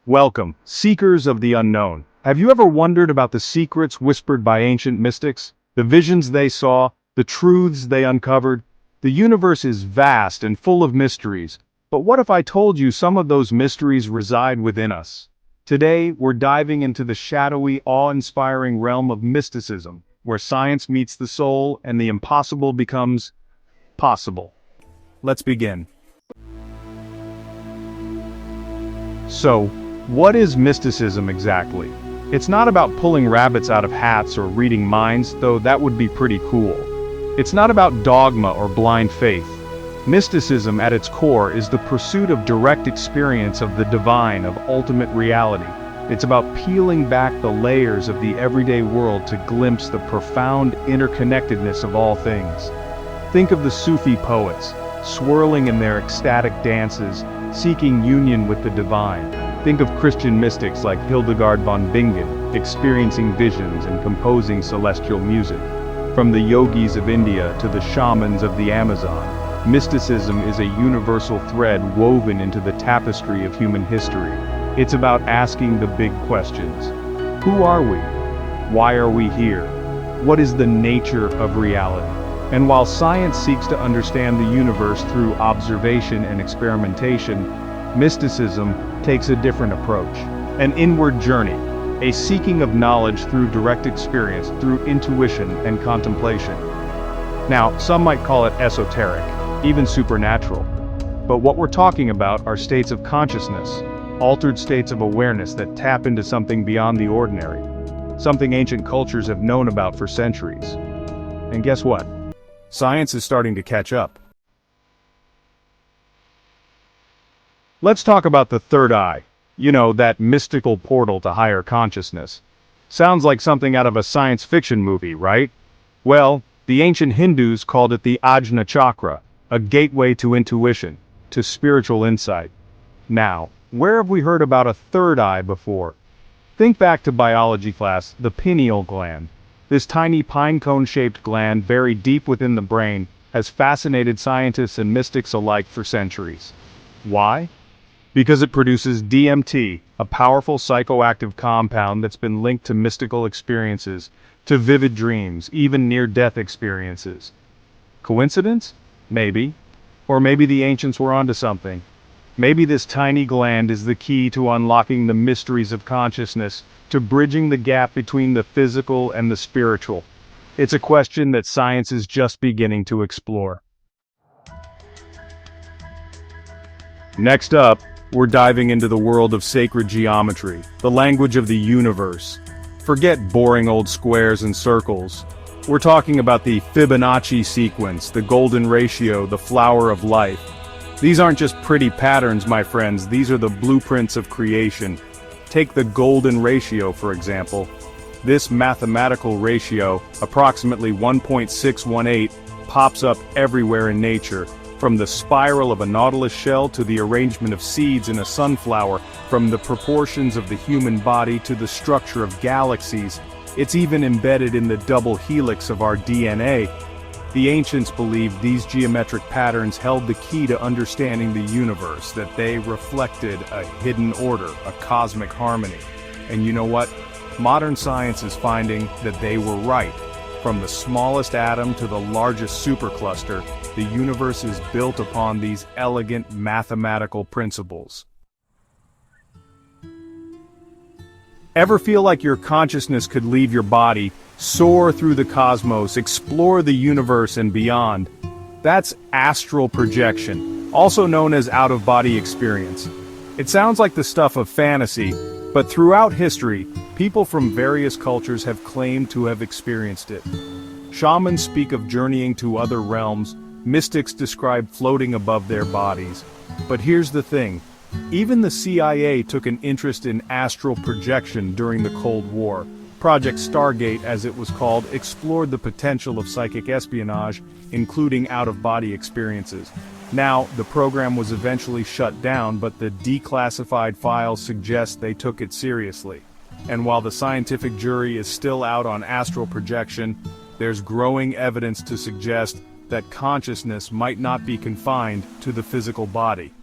Welcome, seekers of the unknown. Have you ever wondered about the secrets whispered by ancient mystics? The visions they saw, the truths they uncovered? The universe is vast and full of mysteries, but what if I told you some of those mysteries reside within us? Today, we're diving into the shadowy, awe-inspiring realm of mysticism, where science meets the soul and the impossible becomes possible. Let's begin. So, what is mysticism exactly? It's not about pulling rabbits out of hats or reading minds, though that would be pretty cool. It's not about dogma or blind faith. Mysticism at its core is the pursuit of direct experience of the divine, of ultimate reality. It's about peeling back the layers of the everyday world to glimpse the profound interconnectedness of all things. Think of the Sufi poets, swirling in their ecstatic dances, seeking union with the divine. Think of Christian mystics like Hildegard von Bingen, experiencing visions and composing celestial music. From the yogis of India to the shamans of the Amazon, mysticism is a universal thread woven into the tapestry of human history. It's about asking the big questions. Who are we? Why are we here? What is the nature of reality? And while science seeks to understand the universe through observation and experimentation, mysticism takes a different approach. An inward journey, a seeking of knowledge through direct experience, through intuition and contemplation. Now, some might call it esoteric, even supernatural. But what we're talking about are states of consciousness, altered states of awareness that tap into something beyond the ordinary, something ancient cultures have known about for centuries. And guess what? Science is starting to catch up. Let's talk about the third eye. You know, that mystical portal to higher consciousness. Sounds like something out of a science fiction movie, right? Well, the ancient Hindus called it the Ajna Chakra, a gateway to intuition, to spiritual insight. Now, where have we heard about a third eye before? Think back to biology class, the pineal gland. This tiny pine cone-shaped gland buried deep within the brain has fascinated scientists and mystics alike for centuries. Why? Because it produces DMT, a powerful psychoactive compound that's been linked to mystical experiences, to vivid dreams, even near-death experiences. Coincidence? Maybe. Or maybe the ancients were onto something. Maybe this tiny gland is the key to unlocking the mysteries of consciousness, to bridging the gap between the physical and the spiritual. It's a question that science is just beginning to explore. Next up, we're diving into the world of sacred geometry, the language of the universe. Forget boring old squares and circles. We're talking about the Fibonacci sequence, the golden ratio, the flower of life. These aren't just pretty patterns, my friends, these are the blueprints of creation. Take the golden ratio, for example. This mathematical ratio, approximately 1.618, pops up everywhere in nature, from the spiral of a nautilus shell to the arrangement of seeds in a sunflower, from the proportions of the human body to the structure of galaxies. It's even embedded in the double helix of our DNA. The ancients believed these geometric patterns held the key to understanding the universe, that they reflected a hidden order, a cosmic harmony. And you know what? Modern science is finding that they were right. From the smallest atom to the largest supercluster, the universe is built upon these elegant mathematical principles. Ever feel like your consciousness could leave your body, soar through the cosmos, explore the universe and beyond? That's astral projection, also known as out-of-body experience. It sounds like the stuff of fantasy, but throughout history, people from various cultures have claimed to have experienced it. Shamans speak of journeying to other realms, mystics describe floating above their bodies. But here's the thing. Even the CIA took an interest in astral projection during the Cold War. Project Stargate, as it was called, explored the potential of psychic espionage, including out-of-body experiences. Now, the program was eventually shut down, but the declassified files suggest they took it seriously. And while the scientific jury is still out on astral projection, there's growing evidence to suggest that consciousness might not be confined to the physical body.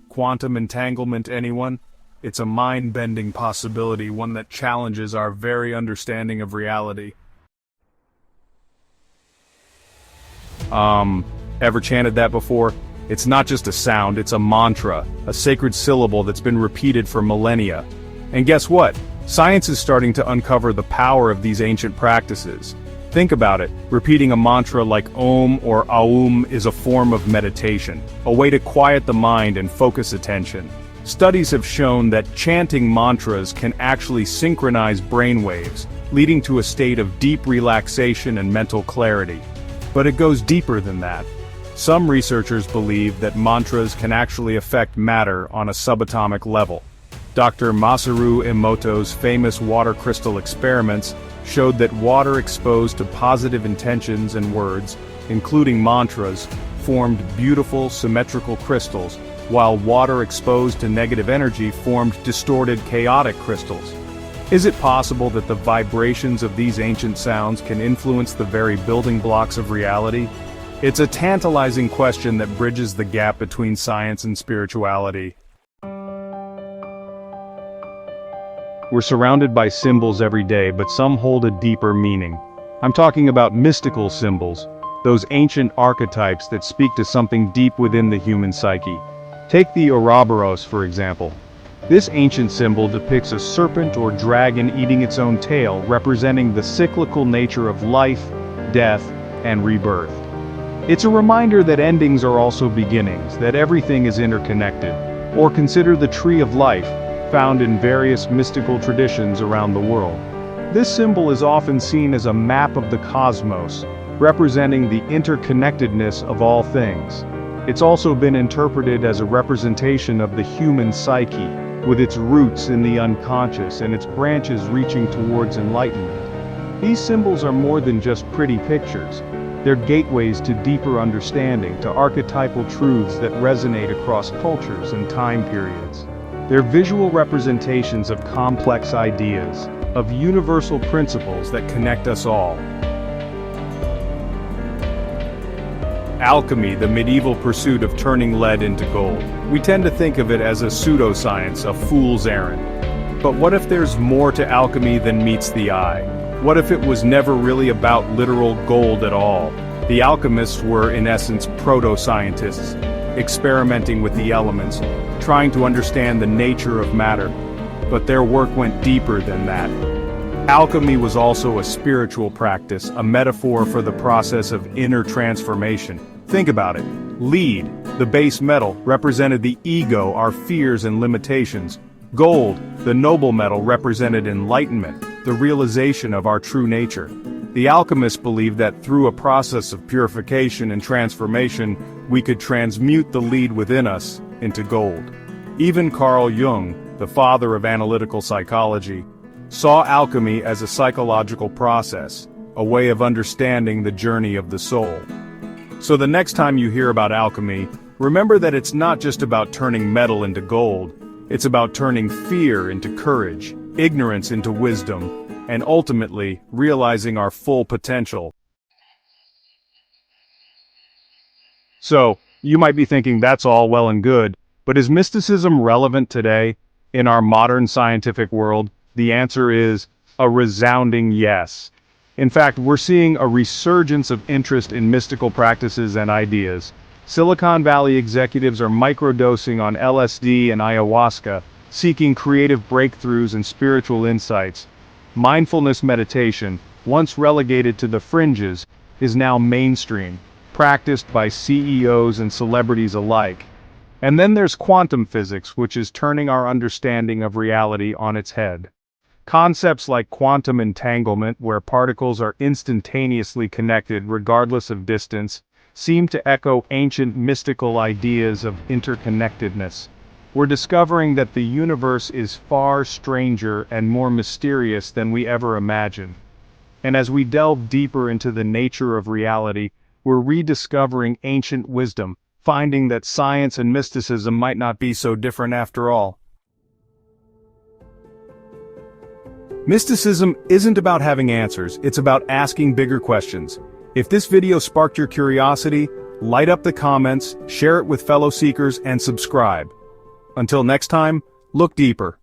Quantum entanglement, anyone? It's a mind-bending possibility, one that challenges our very understanding of reality. Ever chanted that before? It's not just a sound, it's a mantra, a sacred syllable that's been repeated for millennia. And guess what? Science is starting to uncover the power of these ancient practices. Think about it, repeating a mantra like Om or Aum is a form of meditation, a way to quiet the mind and focus attention. Studies have shown that chanting mantras can actually synchronize brainwaves, leading to a state of deep relaxation and mental clarity. But it goes deeper than that. Some researchers believe that mantras can actually affect matter on a subatomic level. Dr. Masaru Emoto's famous water crystal experiments showed that water exposed to positive intentions and words, including mantras, formed beautiful symmetrical crystals, while water exposed to negative energy formed distorted chaotic crystals. Is it possible that the vibrations of these ancient sounds can influence the very building blocks of reality? It's a tantalizing question that bridges the gap between science and spirituality. We're surrounded by symbols every day, but some hold a deeper meaning. I'm talking about mystical symbols, those ancient archetypes that speak to something deep within the human psyche. Take the Ouroboros, for example. This ancient symbol depicts a serpent or dragon eating its own tail, representing the cyclical nature of life, death, and rebirth. It's a reminder that endings are also beginnings, that everything is interconnected. Or consider the Tree of Life, found in various mystical traditions around the world. This symbol is often seen as a map of the cosmos, representing the interconnectedness of all things. It's also been interpreted as a representation of the human psyche, with its roots in the unconscious and its branches reaching towards enlightenment. These symbols are more than just pretty pictures. They're gateways to deeper understanding, to archetypal truths that resonate across cultures and time periods. They're visual representations of complex ideas, of universal principles that connect us all. Alchemy, the medieval pursuit of turning lead into gold. We tend to think of it as a pseudoscience, a fool's errand. But what if there's more to alchemy than meets the eye? What if it was never really about literal gold at all? The alchemists were, in essence, proto-scientists, experimenting with the elements, trying to understand the nature of matter. But their work went deeper than that. Alchemy was also a spiritual practice, a metaphor for the process of inner transformation. Think about it. Lead, the base metal, represented the ego, our fears and limitations. Gold, the noble metal, represented enlightenment, the realization of our true nature. The alchemists believed that through a process of purification and transformation, we could transmute the lead within us into gold. Even Carl Jung, the father of analytical psychology, saw alchemy as a psychological process, a way of understanding the journey of the soul. So the next time you hear about alchemy, remember that it's not just about turning metal into gold, it's about turning fear into courage, ignorance into wisdom, and ultimately, realizing our full potential. So, you might be thinking that's all well and good, but is mysticism relevant today, in our modern scientific world? The answer is a resounding yes. In fact, we're seeing a resurgence of interest in mystical practices and ideas. Silicon Valley executives are microdosing on LSD and ayahuasca, seeking creative breakthroughs and spiritual insights. Mindfulness meditation, once relegated to the fringes, is now mainstream, practiced by CEOs and celebrities alike. And then there's quantum physics, which is turning our understanding of reality on its head. Concepts like quantum entanglement, where particles are instantaneously connected regardless of distance, seem to echo ancient mystical ideas of interconnectedness. We're discovering that the universe is far stranger and more mysterious than we ever imagined. And as we delve deeper into the nature of reality, we're rediscovering ancient wisdom, finding that science and mysticism might not be so different after all. Mysticism isn't about having answers, it's about asking bigger questions. If this video sparked your curiosity, light up the comments, share it with fellow seekers, and subscribe. Until next time, Look deeper.